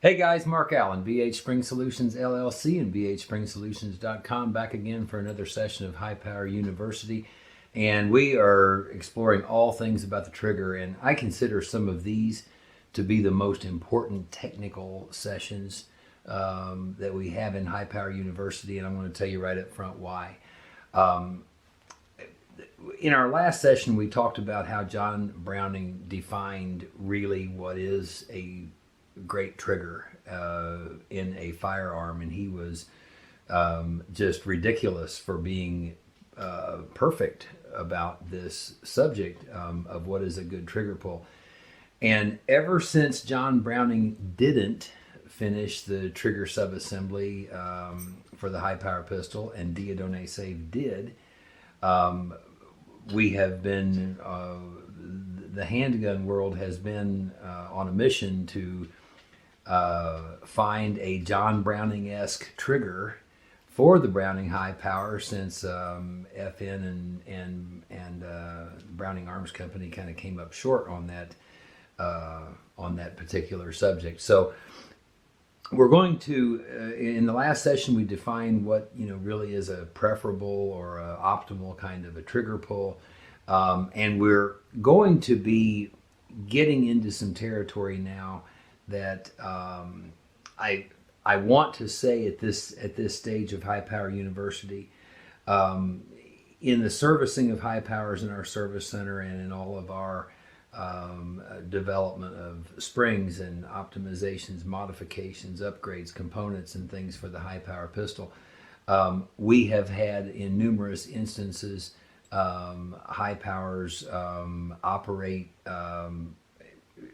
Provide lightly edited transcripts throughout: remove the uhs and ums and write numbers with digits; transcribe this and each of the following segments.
Hey guys, Mark Allen, BHSpringSolutions LLC and BHSpringSolutions.com, back again for another session of High Power University. And we are exploring all things about the trigger, and I consider some of these to be the most important technical sessions that we have in High Power University, and I'm going to tell you right up front why. In our last session, we talked about how John Browning defined really what is a great trigger in a firearm, and he was just ridiculous for being perfect about this subject of what is a good trigger pull. And ever since John Browning didn't finish the trigger subassembly for the high power pistol and Diodone Save did, we have been, the handgun world has been on a mission to find a John Browning-esque trigger for the Browning high power, since FN and Browning Arms Company kind of came up short on that particular subject. So we're going to, in the last session, we defined what really is a preferable or a optimal kind of a trigger pull, and we're going to be getting into some territory now that I want to say at this stage of High Power University, in the servicing of high powers in our service center and in all of our development of springs and optimizations, modifications, upgrades, components, and things for the high power pistol, we have had in numerous instances high powers operate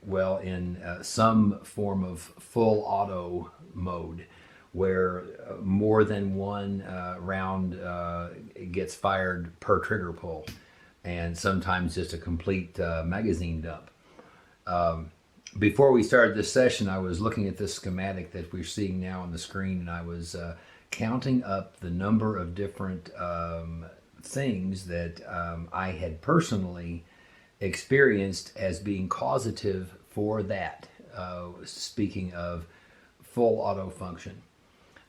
well in some form of full auto mode, where more than one round gets fired per trigger pull, and sometimes just a complete magazine dump. Before we started this session, I was looking at this schematic that we're seeing now on the screen, and I was counting up the number of different things that I had personally experienced as being causative for that, speaking of full auto function.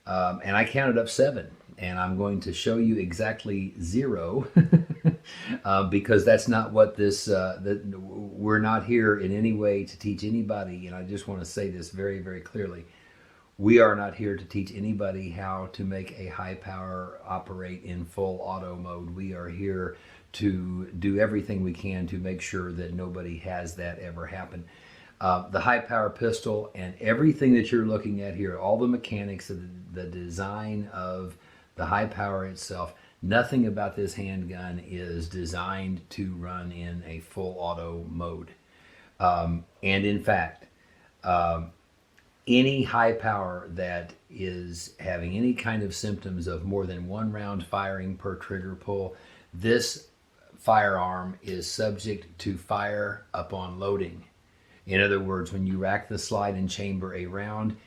And I counted up 7, and I'm going to show you exactly 0 because that's not what this, we're not here in any way to teach anybody, and I just want to say this very, very clearly. We are not here to teach anybody how to make a high power operate in full auto mode. We are here to do everything we can to make sure that nobody has that ever happen. The high power pistol and everything that you're looking at here, all the mechanics of the design of the high power itself, nothing about this handgun is designed to run in a full auto mode. And in fact, any high power that is having any kind of symptoms of more than one round firing per trigger pull, this firearm is subject to fire upon loading. In other words, when you rack the slide and chamber a round,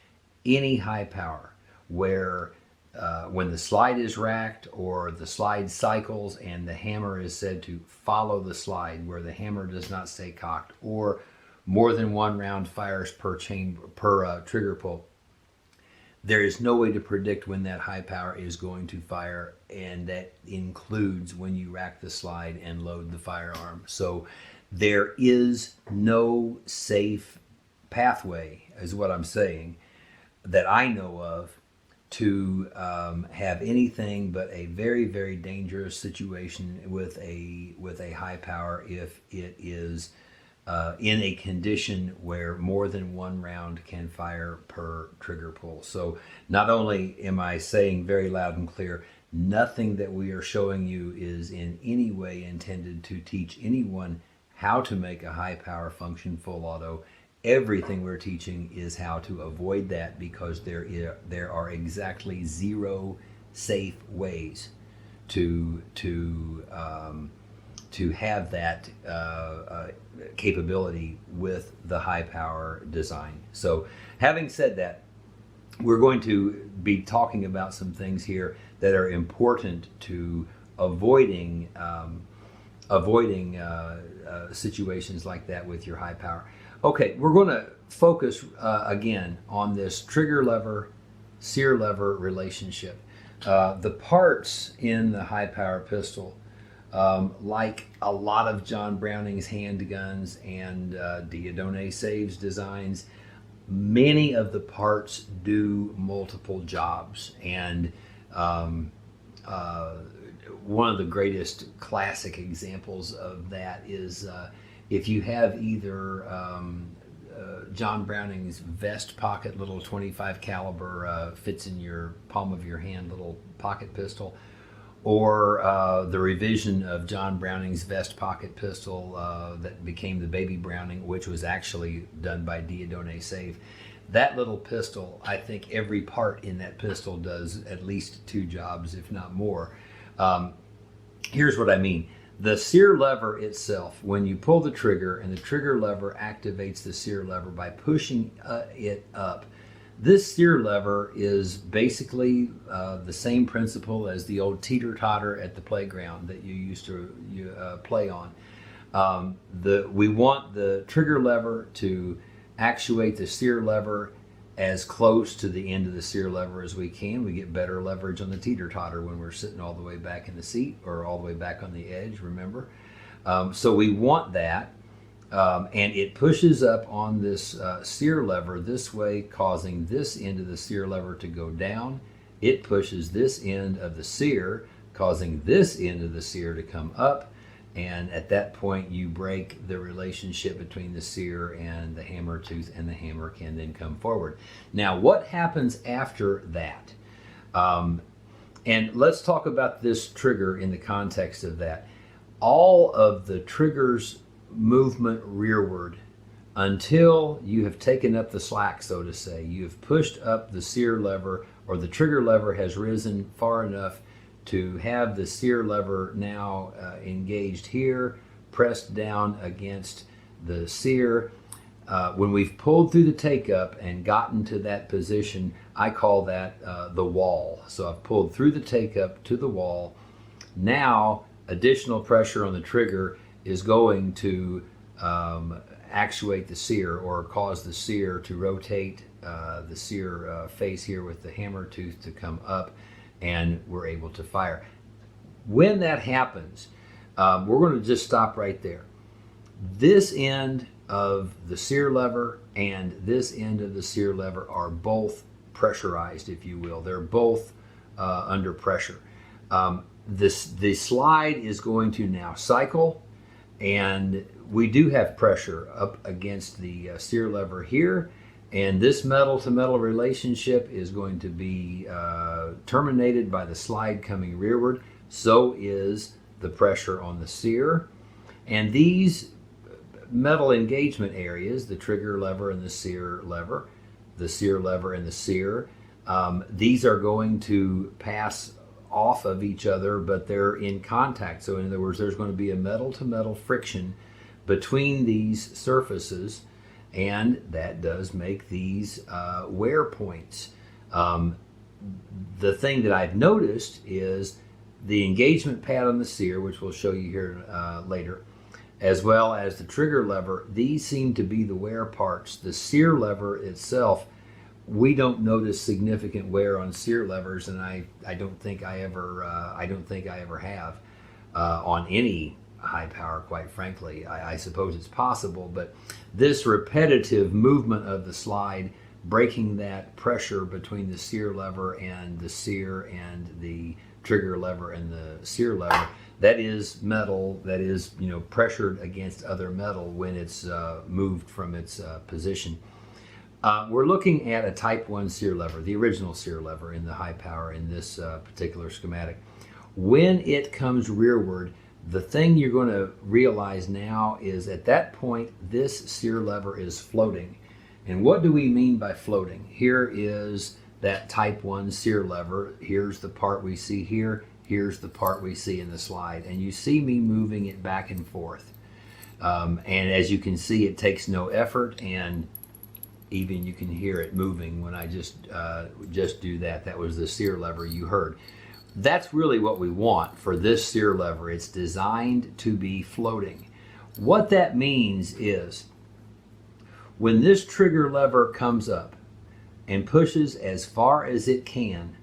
any high power where when the slide is racked or the slide cycles and the hammer is said to follow the slide, where the hammer does not stay cocked, or more than one round fires per trigger pull, there is no way to predict when that high power is going to fire, and that includes when you rack the slide and load the firearm. So there is no safe pathway, is what I'm saying, that I know of, to have anything but a very, very dangerous situation with a high power if it is in a condition where more than one round can fire per trigger pull. So not only am I saying very loud and clear, nothing that we are showing you is in any way intended to teach anyone how to make a high power function full auto. Everything we're teaching is how to avoid that, because there are exactly 0 safe ways to have that capability with the high power design. So having said that, we're going to be talking about some things here that are important to avoiding avoiding situations like that with your high power. Okay, we're going to focus again on this trigger lever, sear lever relationship. The parts in the high power pistol, like a lot of John Browning's handguns and Dieudonné Saves designs, many of the parts do multiple jobs. And one of the greatest classic examples of that is if you have either John Browning's vest pocket little 25 caliber fits in your palm of your hand little pocket pistol, or the revision of John Browning's vest pocket pistol that became the Baby Browning, which was actually done by Dieudonné Save. That little pistol, I think every part in that pistol does at least 2 jobs, if not more. Here's what I mean. The sear lever itself, when you pull the trigger and the trigger lever activates the sear lever by pushing it up, this sear lever is basically the same principle as the old teeter-totter at the playground that you used to play on. We want the trigger lever to actuate the sear lever as close to the end of the sear lever as we can. We get better leverage on the teeter-totter when we're sitting all the way back in the seat or all the way back on the edge, remember? So we want that, and it pushes up on this sear lever this way, causing this end of the sear lever to go down. It pushes this end of the sear, causing this end of the sear to come up. And at that point, you break the relationship between the sear and the hammer tooth, and the hammer can then come forward. Now, what happens after that? And let's talk about this trigger in the context of that. All of the trigger's movement rearward until you have taken up the slack, so to say. You have pushed up the sear lever, or the trigger lever has risen far enough to have the sear lever now engaged here, pressed down against the sear. When we've pulled through the take-up and gotten to that position, I call that the wall. So I've pulled through the take-up to the wall. Now, additional pressure on the trigger is going to actuate the sear, or cause the sear to rotate the sear face here with the hammer tooth to come up, and we're able to fire. When that happens, we're going to just stop right there. This end of the sear lever and this end of the sear lever are both pressurized, if you will. They're both under pressure. The slide is going to now cycle, and we do have pressure up against the sear lever here. And this metal-to-metal relationship is going to be terminated by the slide coming rearward. So is the pressure on the sear. And these metal engagement areas, the trigger lever and the sear lever and the sear, these are going to pass off of each other, but they're in contact. So in other words, there's going to be a metal-to-metal friction between these surfaces, and that does make these wear points. The thing that I've noticed is the engagement pad on the sear, which we'll show you here later, as well as the trigger lever. These seem to be the wear parts. The sear lever itself, we don't notice significant wear on sear levers, and I don't think I ever have on any high power, quite frankly. I suppose it's possible, but this repetitive movement of the slide, breaking that pressure between the sear lever and the sear and the trigger lever and the sear lever, that is metal that is pressured against other metal when it's moved from its position. We're looking at a type 1 sear lever, the original sear lever in the high power in this particular schematic. When it comes rearward, the thing you're going to realize now is at that point, this sear lever is floating. And what do we mean by floating? Here is that type 1 sear lever. Here's the part we see here. Here's the part we see in the slide. And you see me moving it back and forth. And as you can see, it takes no effort, and even you can hear it moving when I just do that. That was the sear lever you heard. That's really what we want for this Sear lever. It's designed to be floating. What that means is when this trigger lever comes up and pushes as far as it can,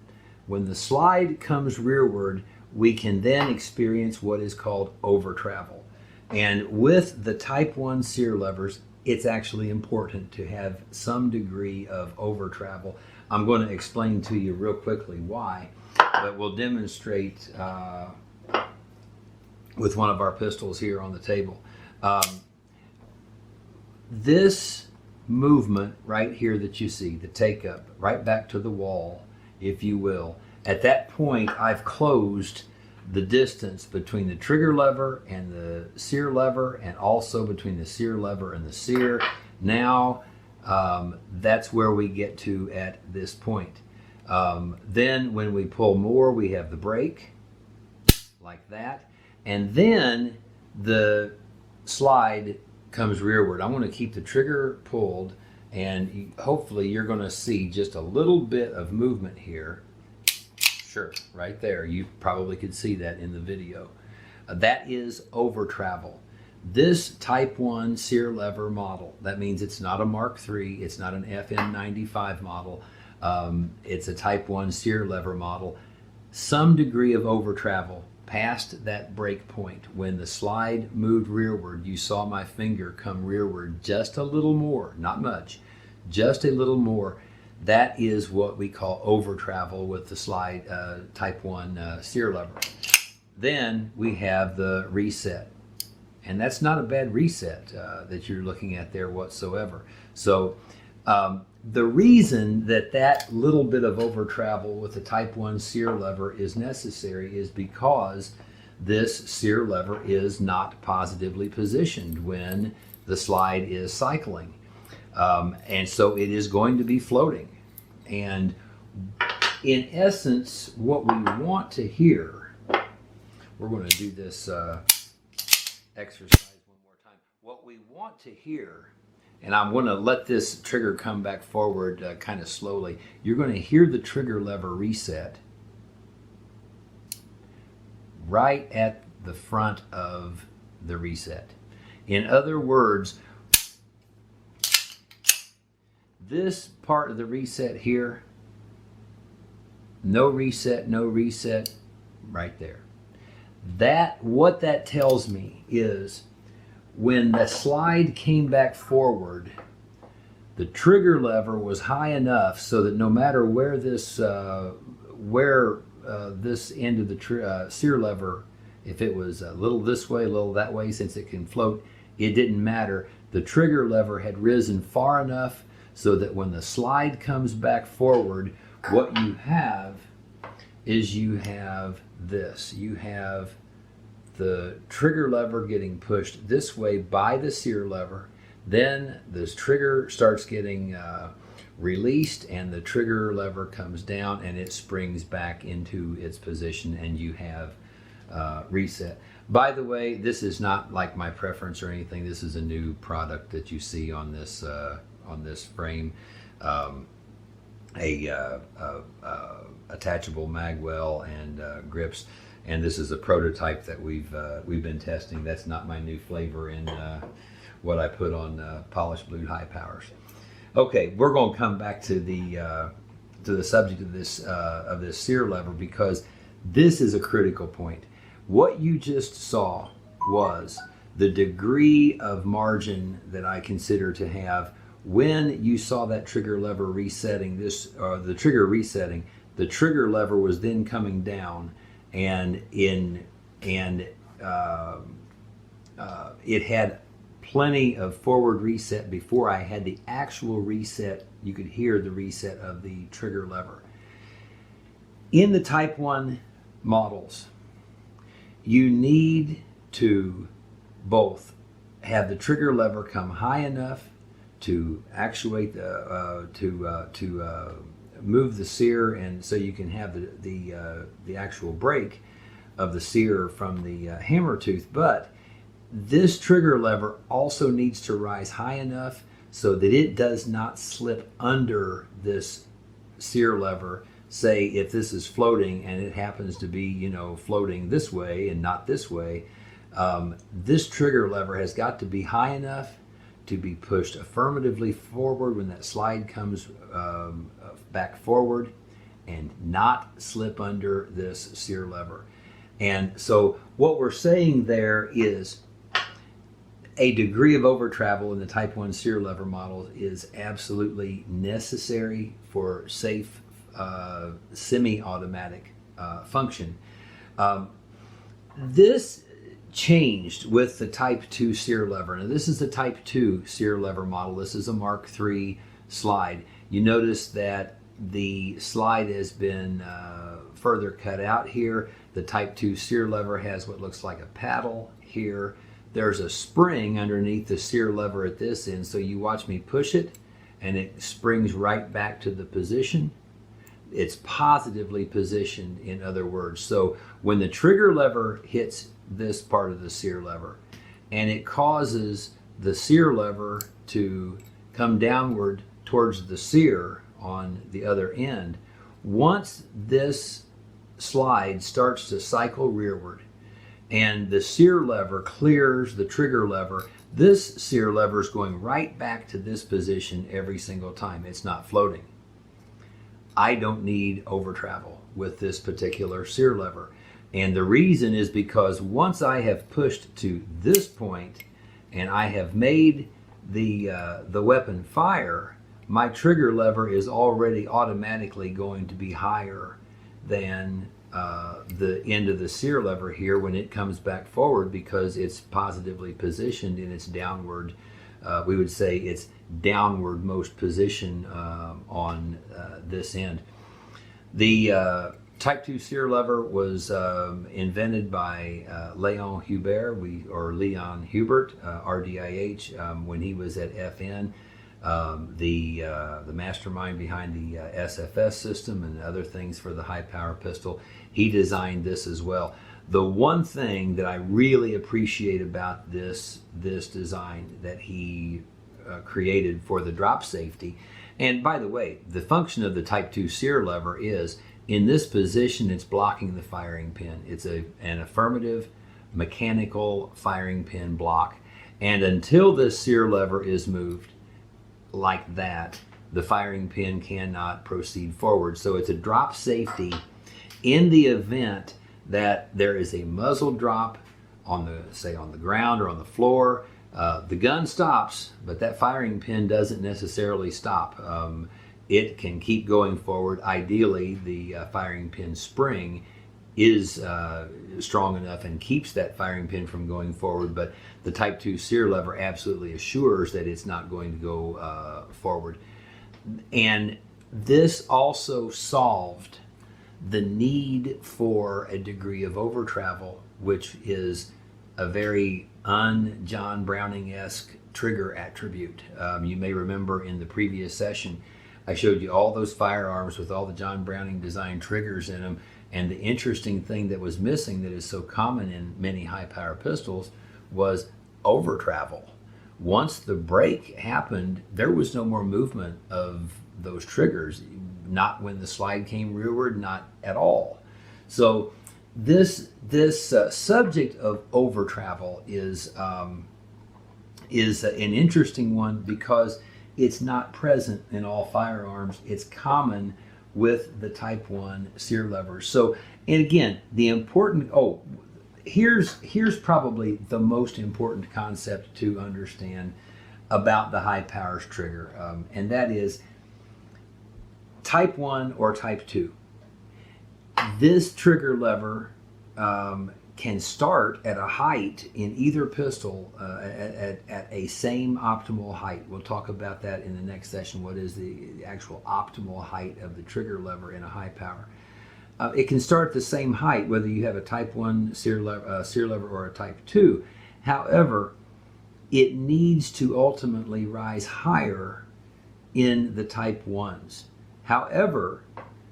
when the slide comes rearward, we can then experience what is called overtravel. And with the Type 1 Sear levers, it's actually important to have some degree of overtravel. I'm going to explain to you real quickly why, but we'll demonstrate with one of our pistols here on the table. This movement right here that you see, the take up, right back to the wall, if you will, at that point I've closed the distance between the trigger lever and the Sear lever, and also between the Sear lever and the Sear. Now that's where we get to at this point. Then when we pull more, we have the brake like that, and then the slide comes rearward. I'm going to keep the trigger pulled, and hopefully you're going to see just a little bit of movement here. Sure, right there. You probably could see that in the video. That is overtravel. This Type 1 Sear lever model, that means it's not a Mark III, it's not an FN95 model, it's a Type 1 Sear lever model. Some degree of overtravel past that break point. When the slide moved rearward, you saw my finger come rearward just a little more, not much, just a little more. That is what we call overtravel with the slide Type 1 Sear lever. Then we have the reset. And that's not a bad reset that you're looking at there whatsoever. So the reason that that little bit of overtravel with the Type 1 Sear lever is necessary is because this Sear lever is not positively positioned when the slide is cycling. And so it is going to be floating. And in essence, what we want to hear, we're going to do this exercise one more time. What we want to hear, and I'm going to let this trigger come back forward kind of slowly. You're going to hear the trigger lever reset right at the front of the reset. In other words, this part of the reset here, no reset, right there. What that tells me is when the slide came back forward, the trigger lever was high enough so that no matter where this this end of the Sear lever, if it was a little this way, a little that way, since it can float, it didn't matter. The trigger lever had risen far enough so that when the slide comes back forward, what you have is you have this. You have the trigger lever getting pushed this way by the Sear lever. Then this trigger starts getting released, and the trigger lever comes down and it springs back into its position, and you have reset. By the way, this is not like my preference or anything. This is a new product that you see on this frame. Attachable magwell and grips, and this is a prototype that we've been testing. That's not my new flavor in what I put on polished blued high powers. Okay, we're going to come back to the subject of this Sear lever, because this is a critical point. What you just saw was the degree of margin that I consider to have when you saw that trigger lever resetting. The trigger resetting, the trigger lever was then coming down, and it had plenty of forward reset before I had the actual reset. You could hear the reset of the trigger lever. In the Type 1 models, you need to both have the trigger lever come high enough to actuate to move the Sear, and so you can have the actual break of the Sear from the hammer tooth. But this trigger lever also needs to rise high enough so that it does not slip under this Sear lever, say if this is floating and it happens to be, you know, floating this way and not this way, this trigger lever has got to be high enough to be pushed affirmatively forward when that slide comes back forward, and not slip under this Sear lever. And so what we're saying there is a degree of overtravel in the Type 1 Sear lever model is absolutely necessary for safe semi-automatic function. This changed with the Type 2 Sear lever. Now this is the Type 2 Sear lever model. This is a Mark III slide. You notice that the slide has been further cut out here. The Type 2 Sear lever has what looks like a paddle here. There's a spring underneath the Sear lever at this end, so you watch me push it and it springs right back to the position. It's positively positioned, in other words. So when the trigger lever hits this part of the Sear lever and it causes the Sear lever to come downward towards the Sear on the other end, once this slide starts to cycle rearward and the Sear lever clears the trigger lever, this Sear lever is going right back to this position every single time. It's not floating. I don't need overtravel with this particular Sear lever. And the reason is because once I have pushed to this point and I have made the weapon fire, my trigger lever is already automatically going to be higher than the end of the Sear lever here when it comes back forward, because it's positively positioned in its downward, we would say its downward most position on this end. The Type 2 Sear lever was invented by Leon Hubert, Leon Hubert, RDIH, when he was at FN. The mastermind behind the SFS system and other things for the high power pistol. He designed this as well. The one thing that I really appreciate about this design that he created for the drop safety, and by the way, the function of the Type 2 Sear lever is, in this position, it's blocking the firing pin. It's an affirmative mechanical firing pin block, and until this Sear lever is moved like that, the firing pin cannot proceed forward. So it's a drop safety in the event that there is a muzzle drop on the ground or on the floor. The gun stops, but that firing pin doesn't necessarily stop. It can keep going forward. Ideally, the firing pin spring is strong enough and keeps that firing pin from going forward, but the Type 2 Sear lever absolutely assures that it's not going to go forward. And this also solved the need for a degree of overtravel, which is a very un-John Browning-esque trigger attribute. You may remember in the previous session, I showed you all those firearms with all the John Browning designed triggers in them, and the interesting thing that was missing that is so common in many high-power pistols was overtravel. Once the break happened, there was no more movement of those triggers, not when the slide came rearward, not at all. So this subject of overtravel is an interesting one because it's not present in all firearms. It's common with the Type 1 Sear levers. So, and again, the important, here's probably the most important concept to understand about the high powers trigger, and that is Type 1 or Type 2. This trigger lever can start at a height in either pistol at a same optimal height. We'll talk about that in the next session. What is the actual optimal height of the trigger lever in a high power? It can start at the same height whether you have a Type 1 Sear lever or a Type 2. However, it needs to ultimately rise higher in the Type 1s. However,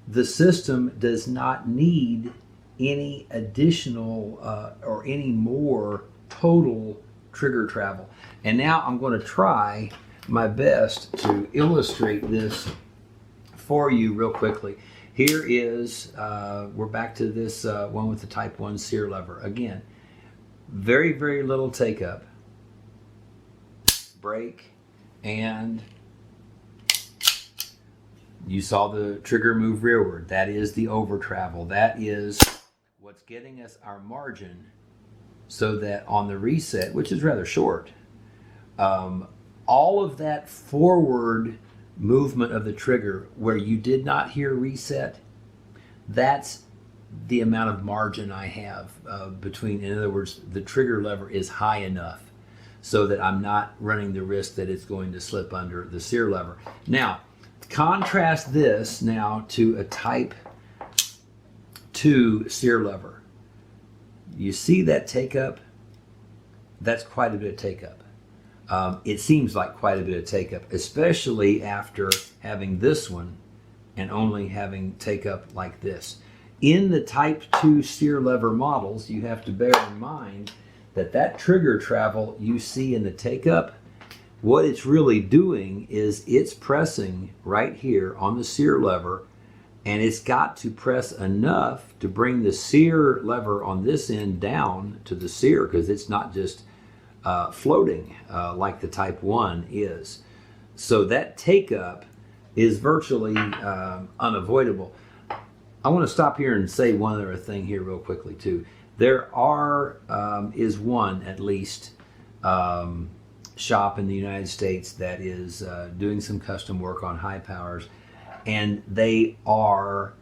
the system does not need any additional or any more total trigger travel. And now I'm going to try my best to illustrate this for you real quickly. here is, we're back to this one with the Type 1 Sear lever. Again, very, very little take up, brake, and you saw the trigger move rearward. That is the Overtravel. That is what's getting us our margin so that on the reset, which is rather short, all of that forward movement of the trigger where you did not hear reset, that's the amount of margin I have between. In other words, the trigger lever is high enough so that I'm not running the risk that it's going to slip under the Sear lever. Now, contrast this now to a Type 2 Sear lever. You see that take up? That's quite a bit of take up. It seems like quite a bit of take up, especially after having this one and only having take up like this. In the Type 2 Sear lever models, you have to bear in mind that that trigger travel you see in the take up, what it's really doing is it's pressing right here on the Sear lever, and it's got to press enough to bring the Sear lever on this end down to the Sear, because it's not just floating like the Type 1 is. So that take up is virtually unavoidable. I want to stop here and say one other thing here real quickly too. There is one at least shop in the United States that is doing some custom work on high powers, and they are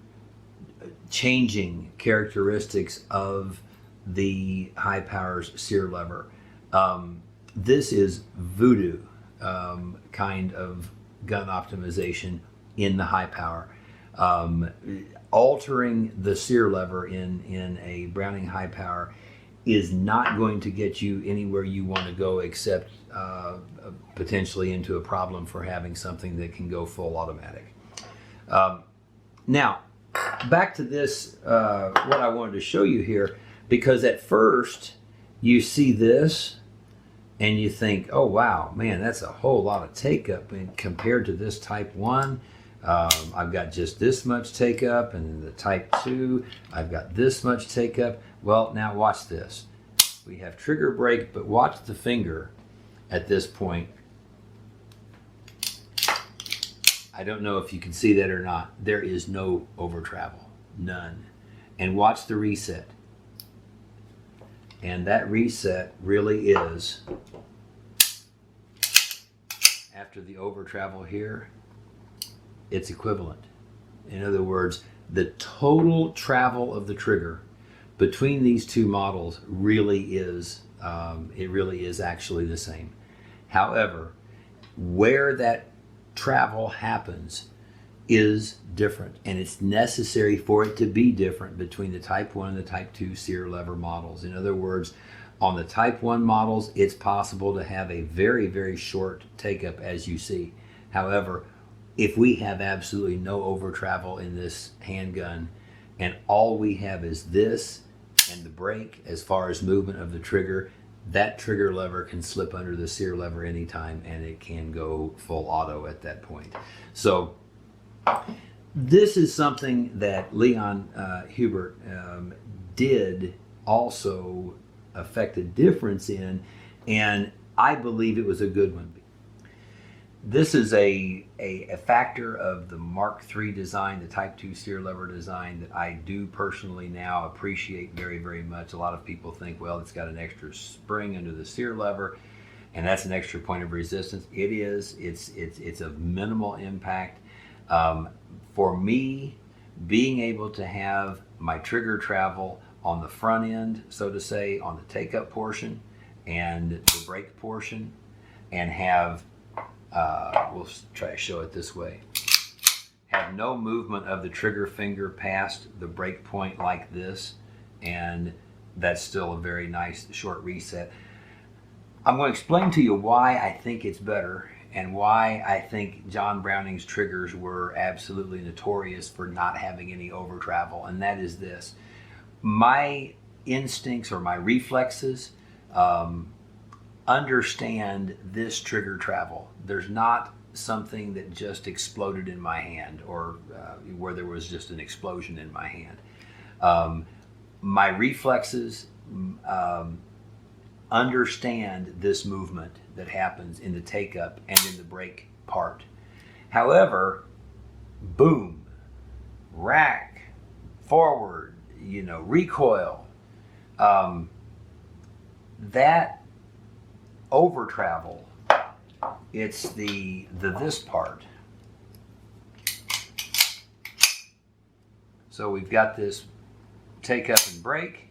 changing characteristics of the high powers Sear lever. This is voodoo kind of gun optimization in the high power. Altering the Sear lever in a Browning high power is not going to get you anywhere you want to go, except potentially into a problem for having something that can go full automatic. Now, back to this, what I wanted to show you here, because at first you see this and you think, oh wow, man, that's a whole lot of take up compared to this Type 1. I've got just this much take up, and the Type 2, I've got this much take up. Well, now watch this. We have trigger brake, but watch the finger at this point. I don't know if you can see that or not. There is no overtravel, none. And watch the reset. And that reset really is, after the overtravel here, it's equivalent. In other words, the total travel of the trigger between these two models really is, it really is actually the same. However, where that travel happens is different, and it's necessary for it to be different between the Type 1 and the Type 2 Sear lever models. In other words, on the Type 1 models, it's possible to have a very, very short take-up, as you see. However, if we have absolutely no overtravel in this handgun, and all we have is this and the brake as far as movement of the trigger, that trigger lever can slip under the Sear lever anytime, and it can go full auto at that point. So this is something that Leon Hubert did also affect a difference in, and I believe it was a good one. This is a factor of the Mark III design, the Type 2 Sear lever design, that I do personally now appreciate very, very much. A lot of people think, well, it's got an extra spring under the Sear lever, and that's an extra point of resistance. It is. It's of minimal impact. For me, being able to have my trigger travel on the front end, so to say, on the take-up portion and the brake portion, and have we'll try to show it this way. Have no movement of the trigger finger past the break point like this, and that's still a very nice short reset. I'm going to explain to you why I think it's better, and why I think John Browning's triggers were absolutely notorious for not having any overtravel, and that is this. My instincts or my reflexes understand this trigger travel. There's not something that just exploded in my hand, or where there was just an explosion in my hand. My reflexes understand this movement that happens in the take-up and in the brake part. However, boom, rack, forward, recoil, that overtravel, it's the this part. So we've got this take up and brake,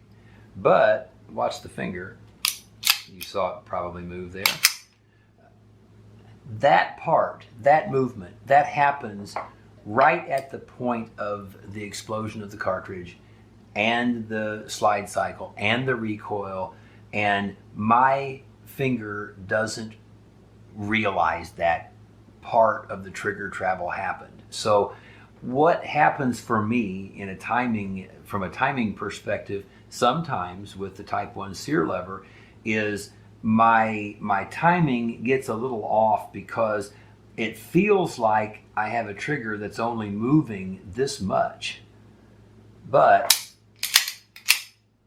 but watch the finger. You saw it probably move there. That part, that movement, that happens right at the point of the explosion of the cartridge and the slide cycle and the recoil, and my finger doesn't realize that part of the trigger travel happened. So what happens for me from a timing perspective, sometimes with the Type 1 Sear lever, is my timing gets a little off because it feels like I have a trigger that's only moving this much, but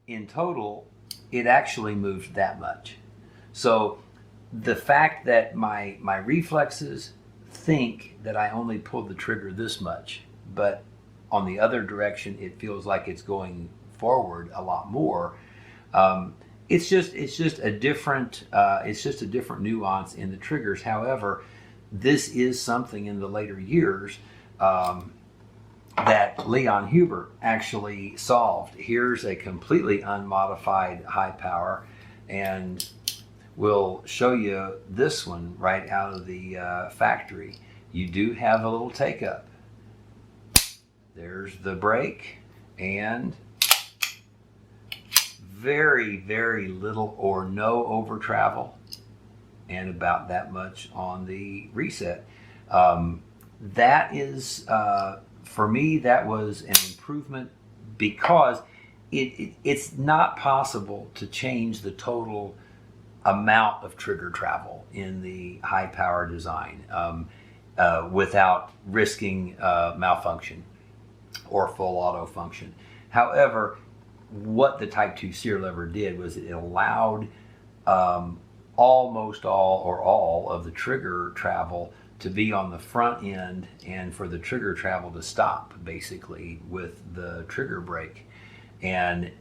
in total it actually moved that much. So the fact that my reflexes think that I only pulled the trigger this much, but on the other direction it feels like it's going forward a lot more. It's just a different nuance in the triggers. However, this is something in the later years that Leon Hubert actually solved. Here's a completely unmodified high power, and we'll show you this one right out of the factory. You do have a little take up. There's the brake, and very, very little or no over travel, and about that much on the reset. That is, for me, that was an improvement, because it's not possible to change the total amount of trigger travel in the high power design without risking malfunction or full auto function. However, what the Type 2 Sear lever did was it allowed almost all or all of the trigger travel to be on the front end, and for the trigger travel to stop basically with the trigger brake. And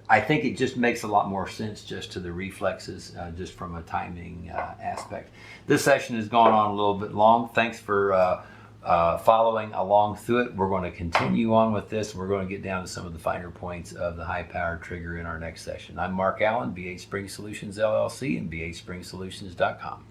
I think it just makes a lot more sense just to the reflexes, just from a timing aspect. This session has gone on a little bit long. Thanks for following along through it. We're going to continue on with this. We're going to get down to some of the finer points of the high-powered trigger in our next session. I'm Mark Allen, BHSpringSolutions LLC, and BHSpringSolutions.com.